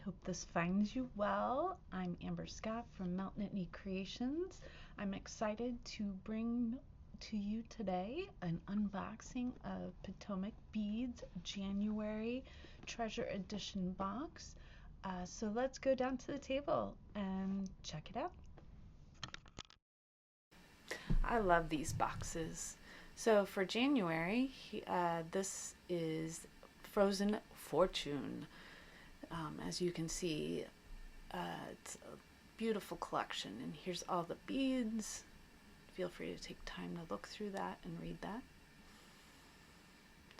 hope this finds you well. I'm Amber Scott from Mountain Knit Creations. I'm excited to bring to you today an unboxing of Potomac Beads January Treasure Edition box. So let's go down to the table and check it out. I love these boxes. So for January, this is Frozen Fortune. As you can see, it's a beautiful collection, and here's all the beads. Feel free to take time to look through that and read that.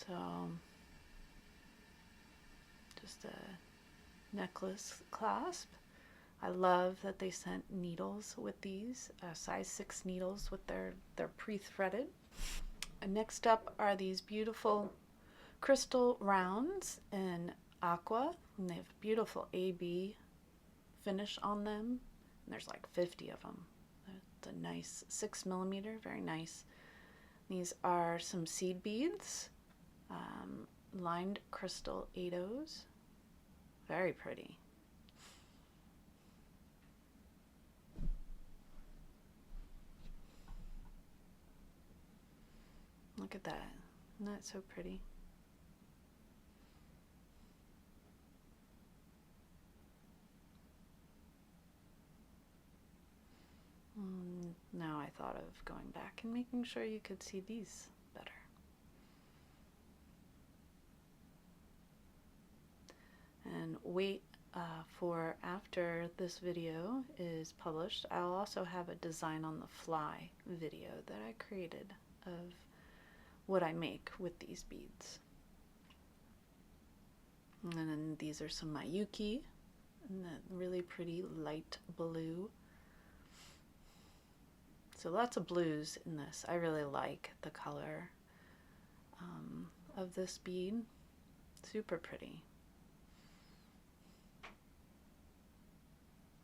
So, just a necklace clasp. I love that they sent needles with these, size 6 needles with their pre-threaded. And next up are these beautiful crystal rounds in aqua, and they have a beautiful AB finish on them, and there's like 50 of them. It's a nice 6mm, very nice. These are some seed beads, lined crystal 8/0s, very pretty. Look at that, isn't that so pretty? Now I thought of going back and making sure you could see these better. And wait for after this video is published, I'll also have a design on the fly video that I created of what I make with these beads. And then these are some Mayuki in that really pretty light blue. So lots of blues in this. I really like the color of this bead. Super pretty.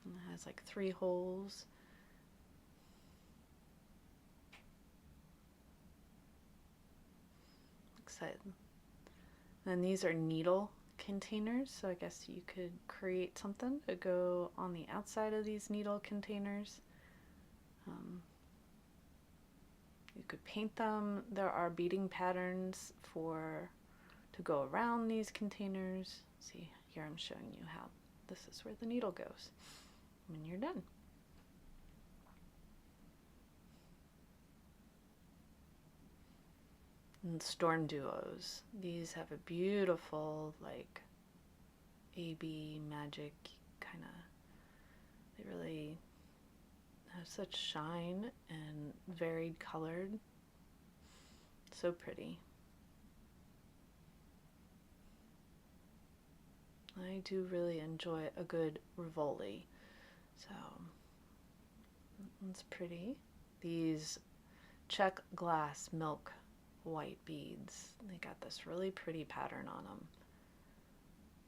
And it has like 3 holes. Excited. And these are needle containers, so I guess you could create something to go on the outside of these needle containers. You could paint them. There are beading patterns to go around these containers. See, here I'm showing you how this is where the needle goes when you're done. And Storm Duos. These have a beautiful, like, AB magic kind of, they really have such shine and varied colored. So pretty. I do really enjoy a good Rivoli. So it's pretty. These check glass milk white beads. They got this really pretty pattern on them.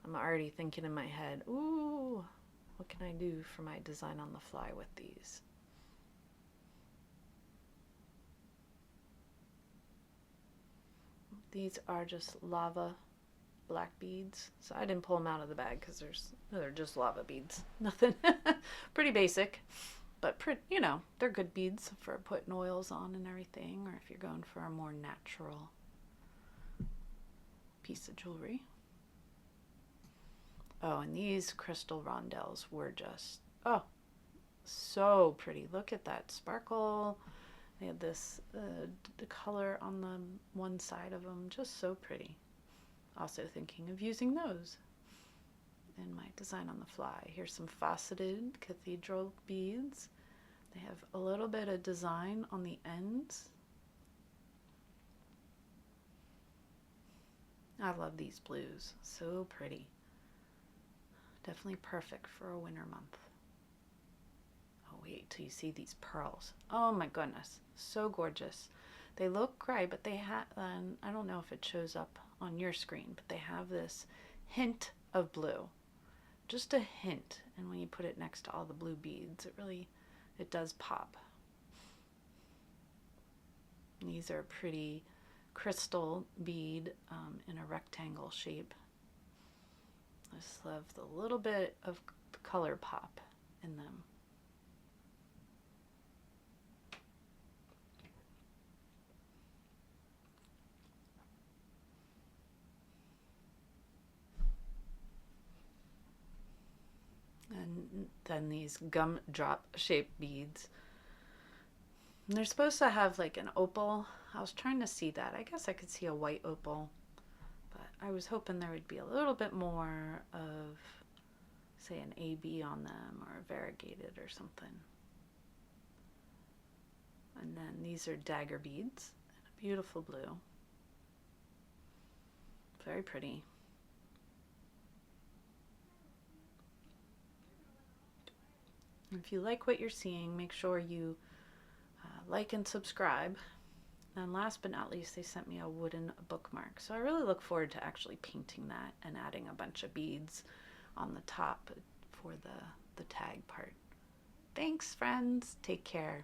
I'm already thinking in my head, ooh, what can I do for my design on the fly with these? These are just lava black beads. So I didn't pull them out of the bag because they're just lava beads. Nothing, pretty basic, but you know, they're good beads for putting oils on and everything, or if you're going for a more natural piece of jewelry. Oh, and these crystal rondelles were just, oh, so pretty. Look at that sparkle. They had this the color on the one side of them, just so pretty. Also thinking of using those in my design on the fly. Here's some faceted cathedral beads. They have a little bit of design on the ends. I love these blues, so pretty. Definitely perfect for a winter month. Oh, wait till you see these pearls. Oh my goodness, so gorgeous. They look gray, but they have, I don't know if it shows up on your screen, but they have this hint of blue. Just a hint, and when you put it next to all the blue beads, it does pop. And these are pretty crystal bead in a rectangle shape. I just love the little bit of color pop in them. And then these gumdrop shaped beads. And they're supposed to have like an opal. I was trying to see that. I guess I could see a white opal, but I was hoping there would be a little bit more of, say, an AB on them or a variegated or something. And then these are dagger beads in a beautiful blue. Very pretty. If you like what you're seeing, make sure you like and subscribe. And last but not least, they sent me a wooden bookmark. So I really look forward to actually painting that and adding a bunch of beads on the top for the tag part. Thanks, friends. Take care.